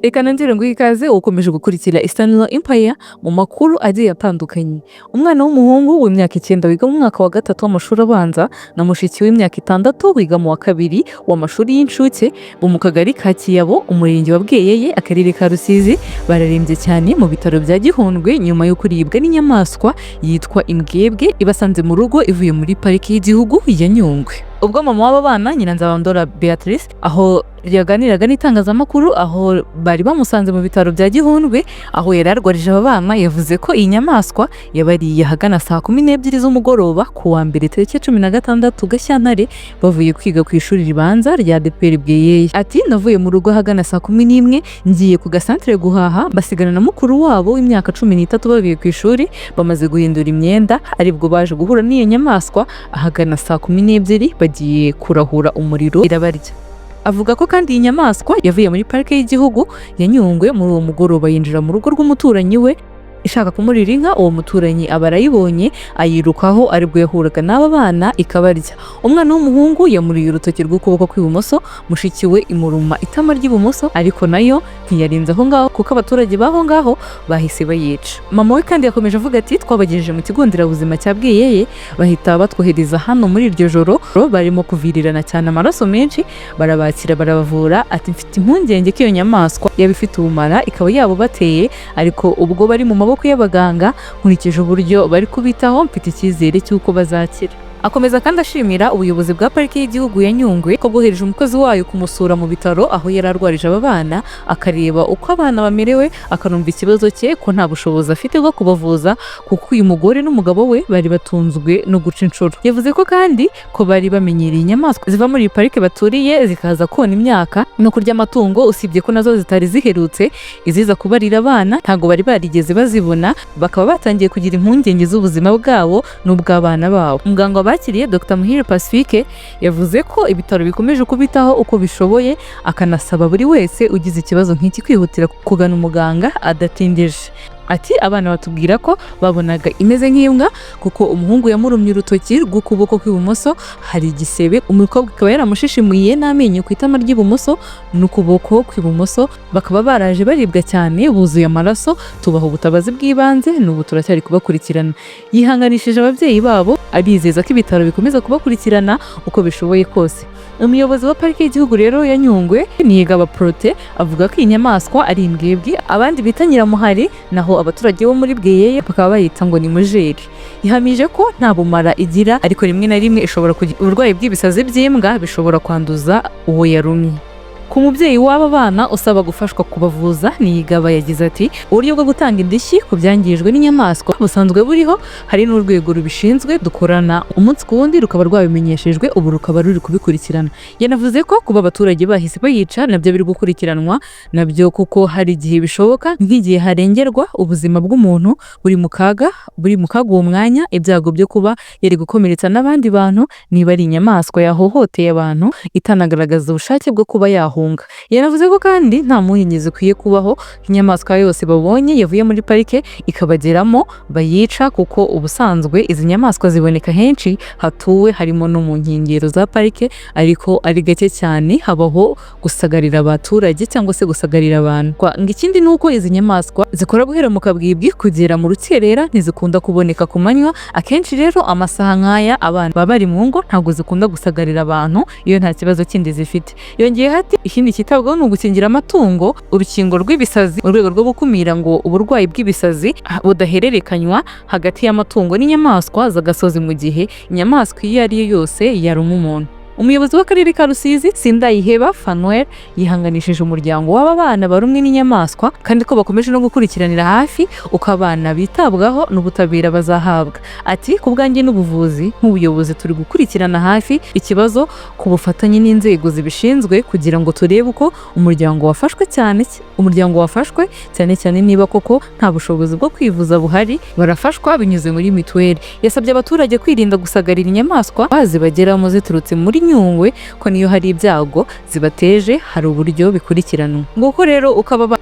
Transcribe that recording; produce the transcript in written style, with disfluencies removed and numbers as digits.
Reka nongere nguhe ikaze ukomeje gukurikira Isaniro Empire mu makuru agiye atandukanye. Umwana w'umuhungu w'imyaka 9 wiga mu mwaka wa 3 w'amashuri abanza na mushiki w'imyaka 6 wiga mu wa 2 w'amashuri y'incuke bo mu Kagari ka Kiyabo, Umurenge wa Bweyeye, Akarere ka Rusizi barembye cyane mu bitaro bya Gihundwe nyuma yo kuribwa n'inyamaswa yitwa Imbwebwe ibasanze mu rugo ivuye muri pariki y'igihugu ya Nyungwe. Ubwo mama w'aba bana nyina Beatrice aho yaganiraga n'itangazamakuru aho bari bamusanze mu bitaro bya Gihundwe aho yari arwarije aba bana, yavuze ko iyi nyamaswa yabariye hagana saa 12 z'umugoroba ku wa mbere tariki 16 Gashyantare bavuye kwiga ku ishuri ribanza rya Bweyeye. Ati navuye mu rugo hagana saa 11 ngiye ku gasantere guhaha basigana na mukuru wabo w'imyaka 13 bavuye ku ishuri bamaze guhindura imyenda aribwo baje guhura n'iyo nyamaswa ahagana saa 12 bagiye kurahura umuriro irabarya. Avuga ko kandi iyi nyamaswa yavuye muri parike y'igihugu ya Nyungwe muri uwo mugoroba yinjira mu rugo rw'umuturanyi we ishaka kumurira inka. Uwo muturanyi abarayibonye ayirukaho aribwo yahuraga n'aba bana ikabarya. Umwana w'umuhungu yamuriye urutoki rw'ukuboko kw'ibumoso, mushiki we imuruma itama ry'ibumoso ariko nayo ntiyarinze aho ngaho kuko abaturage baho ngaho bahise bayica. Mama we kandi yakomeje avuga ati twabagejeje mu kigo nderabuzima cya Bweyeye bahita batwohereza hano muri iryo joro barimo kuvirirana cyane amaraso menshi barabakira barabavura. Ati mfite impungenge ko iyo nyamaswa yabifite ubumara ikaba yabo bateye ariko ubwo bari mu maboko y'abaganga nkurikije uburyo bari kubitaho mfite icyizere cy'uko bazakira. Akomeza kandi ashimira ubuyobozi bwa pariki y'igihugu ya Nyungwe ko bwohereje umukozi wayo kumusura mu bitaro aho yari arwarije aba bana akareba uko abana bamerewe akanumva ikibazo cye ko nta bushobozi afite bwo kubavuza kuko uyu mugore n'umugabo we bari batunzwe no guca inshuro. Yavuze ko kandi ko bari bamenyereye inyamaswa ziva muri parike baturiye zikaza kona imyaka no kurya amatungo, usibye ko nazo zitari ziherutse iziza kubarira abana ntago bari barigeze bazibona, bakaba batangiye kugira impungenge z'ubuzima bwabo n'ubw'abana babo. Muganga bakiriye Dr. Muhire Pacifique yavuze ko ibitaro bikomeje kubitaho uko bishoboye akanasaba buri wese ugize ikibazo nk'iki kwihutira kugana umuganga adatindeje. Ati abana batubwira ko babonaga imeze nk'imbwa kuko umuhungu yamurumye urutoki rw'ukuboko kw'ibumoso hari igisebe, umukobwa akaba yaramushishimuye n'amenyo ku itama ry'ibumoso n'ukuboko kw'ibumoso, bakaba baraje baribwa cyane buzuye amaraso, tubaha ubutabazi bw'ibanze n'ubu turacyari kubakurikirana. Yihanganishije ababyeyi babo abizeza ko ibitaro bikomeza kubakurikirana uko bishoboye kose. Umuyobozi wa pariki y'igihugu rero ya Nyungwe Niyigaba Prote avuga ko iyi nyamaswa ari imbwebwe abandi bita nyiramuhari naho abaturage bo muri Bweyeye bakaba bayita ngo ni mujeri. Ihamije ko nta bumara igira ariko rimwe na rimwe ishobora kugira uburwayi bw'ibisazi by'imbwa bishobora kwanduza uwo yarumye. Ku mubyeyi w'aba bana usaba gufashwa kubavuza Niyigaba yagize ati uburyo bwo gutanga indishyi ku byangijwe n'inyamaswa busanzwe buriho, hari n'urwego rubishinzwe dukorana umunsi ku wundi rukaba rwabimenyeshejwe ubu rukaba ruri kubikurikirana. Yanavuze ko kuba abaturage bahise bayica nabyo biri gukurikiranwa nabyo kuko hari igihe bishoboka nk'igihe harengerwa ubuzima bw'umuntu buri mu kaga uwo mwanya ibyago byo kuba yari gukomeretsa n'abandi bantu niba ari inyamaswa yahohoteye abantu itanagaragaza ubushake bwo kuba yaho. Yanavuze ko kandi nta mpungenge zikwiye kubaho inyamaswa yose babonye yavuye muri parike ikabageramo bayica kuko ubusanzwe izi nyamaswa ziboneka henshi hatuwe harimo no mu nkengero za parike ariko ari gake cyane habaho gusagarira abaturage cyangwa se gusagarira abantu. Ngo ikindi nuko izi nyamaswa zikora guhera mu kabwibwi kugera mu rukerera ntizikunda kuboneka ku manywa, akenshi rero amasaha nk'aya abana baba bari mu ngo ntabwo zikunda gusagarira abantu iyo nta kibazo kindi zifite. Yongeye ati ikindi kitabwaho ni ugukingira amatungo urukingo rw'ibisazi mu rwego rwo gukumira ngo uburwayi bw'ibisazi budahererekanywa hagati y'amatungo n'inyamaswa z'agasozi mu gihe inyamaswa iyo ari yo yose yaruma umuntu. Umuyobozi w'Akarere ka Rusizi Sindayiheba Fanuel yihanganishije umuryango w'aba bana barumwe n'inyamaswa kandi ko bakomeje no gukurikiranira hafi uko abana bitabwaho n'ubutabera bazahabwa. Ati ku bwanjye n'ubuvuzi nk'ubuyobozi turi gukurikirana hafi ikibazo ku bufatanye n'inzego zibishinzwe kugira ngo turebe uko umuryango wafashwe cyane niba koko nta bushobozi bwo kwivuza buhari barafashwa binyuze muri mituweli. Yasabye abaturage kwirinda gusagarira inyamaswa bazibageramo ziturutse muri Nyungwe ko niyo hari ibyago zibateje hari uburyo bikurikiranwa. Nguko rero ukaba